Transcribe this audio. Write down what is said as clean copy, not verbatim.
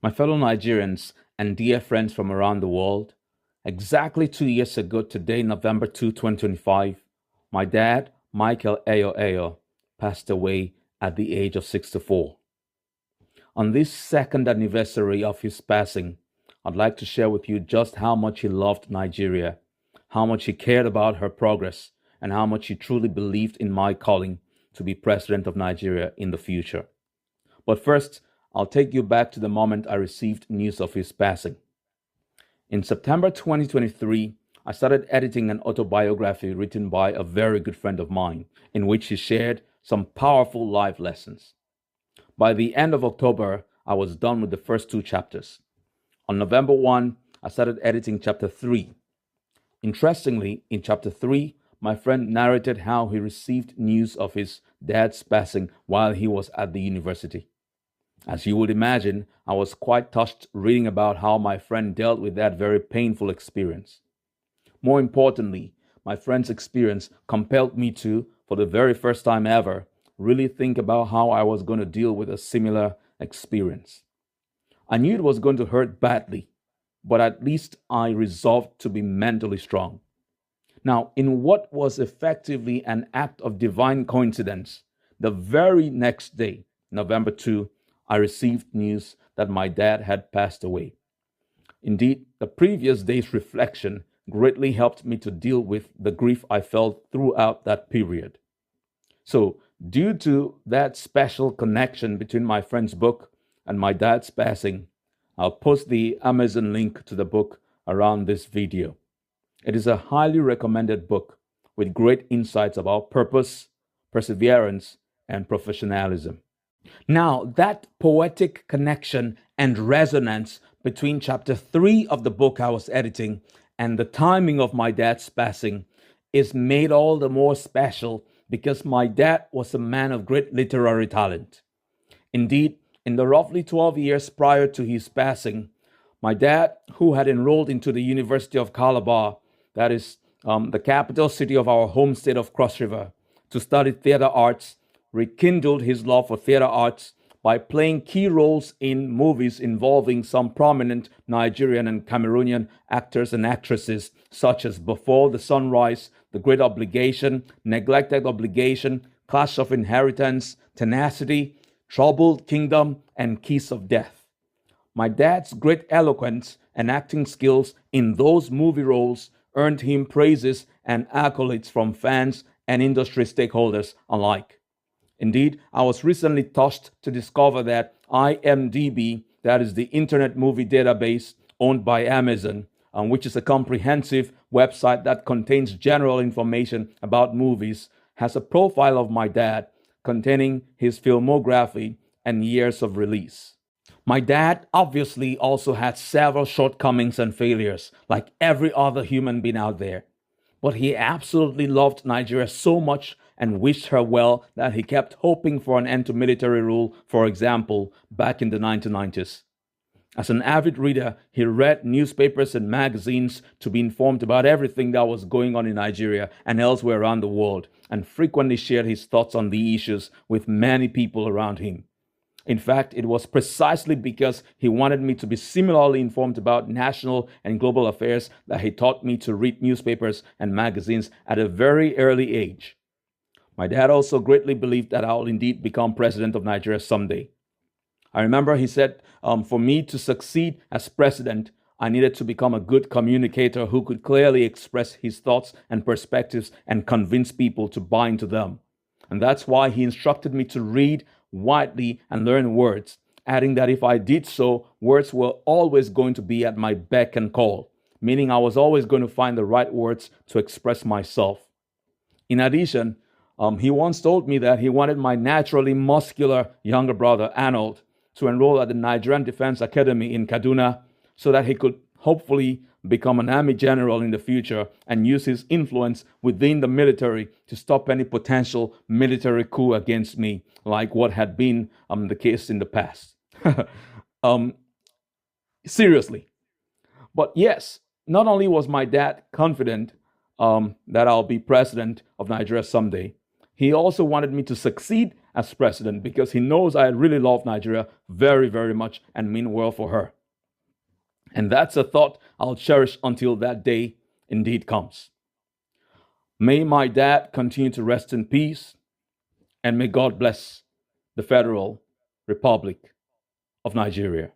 My fellow Nigerians and dear friends from around the world, exactly 2 years ago today, November 2, 2025, my dad, Michael Ayo, passed away at the age of 64. On this second anniversary of his passing, I'd like to share with you just how much he loved Nigeria, how much he cared about her progress, and how much he truly believed in my calling to be president of Nigeria in the future. But first, I'll take you back to the moment I received news of his passing. In September 2023, I started editing an autobiography written by a very good friend of mine, in which he shared some powerful life lessons. By the end of October, I was done with the first two chapters. On November 1, I started editing chapter 3. Interestingly, in chapter 3, my friend narrated how he received news of his dad's passing while he was at the university. As you would imagine, I was quite touched reading about how my friend dealt with that very painful experience. More importantly, my friend's experience compelled me to, for the very first time ever, really think about how I was going to deal with a similar experience. I knew it was going to hurt badly, but at least I resolved to be mentally strong. Now, in what was effectively an act of divine coincidence, the very next day, November 2, I received news that my dad had passed away. Indeed, the previous day's reflection greatly helped me to deal with the grief I felt throughout that period. So, due to that special connection between my friend's book and my dad's passing, I'll post the Amazon link to the book around this video. It is a highly recommended book with great insights about purpose, perseverance, and professionalism. Now, that poetic connection and resonance between chapter 3 of the book I was editing and the timing of my dad's passing is made all the more special because my dad was a man of great literary talent. Indeed, in the roughly 12 years prior to his passing, my dad, who had enrolled into the University of Calabar, that is the capital city of our home state of Cross River, to study theater arts, rekindled his love for theater arts by playing key roles in movies involving some prominent Nigerian and Cameroonian actors and actresses, such as Before the Sunrise, The Great Obligation, Neglected Obligation, Clash of Inheritance, Tenacity, Troubled Kingdom, and Kiss of Death. My dad's great eloquence and acting skills in those movie roles earned him praises and accolades from fans and industry stakeholders alike. Indeed, I was recently touched to discover that IMDb, that is the Internet Movie Database owned by Amazon, which is a comprehensive website that contains general information about movies, has a profile of my dad containing his filmography and years of release. My dad obviously also had several shortcomings and failures, like every other human being out there. But he absolutely loved Nigeria so much and wished her well that he kept hoping for an end to military rule, for example, back in the 1990s. As an avid reader, he read newspapers and magazines to be informed about everything that was going on in Nigeria and elsewhere around the world, and frequently shared his thoughts on the issues with many people around him. In fact, it was precisely because he wanted me to be similarly informed about national and global affairs that he taught me to read newspapers and magazines at a very early age. My dad also greatly believed that I'll indeed become president of Nigeria someday. I remember he said, for me to succeed as president, I needed to become a good communicator who could clearly express his thoughts and perspectives and convince people to buy into them. And that's why he instructed me to read widely and learn words, adding that if I did so, words were always going to be at my beck and call, meaning I was always going to find the right words to express myself. In addition, he once told me that he wanted my naturally muscular younger brother, Arnold, to enroll at the Nigerian Defense Academy in Kaduna so that he could hopefully become an army general in the future and use his influence within the military to stop any potential military coup against me, like what had been the case in the past. Seriously. But yes, not only was my dad confident that I'll be president of Nigeria someday, he also wanted me to succeed as president because he knows I really love Nigeria very, very much and mean well for her. And that's a thought I'll cherish until that day indeed comes. May my dad continue to rest in peace, and may God bless the Federal Republic of Nigeria.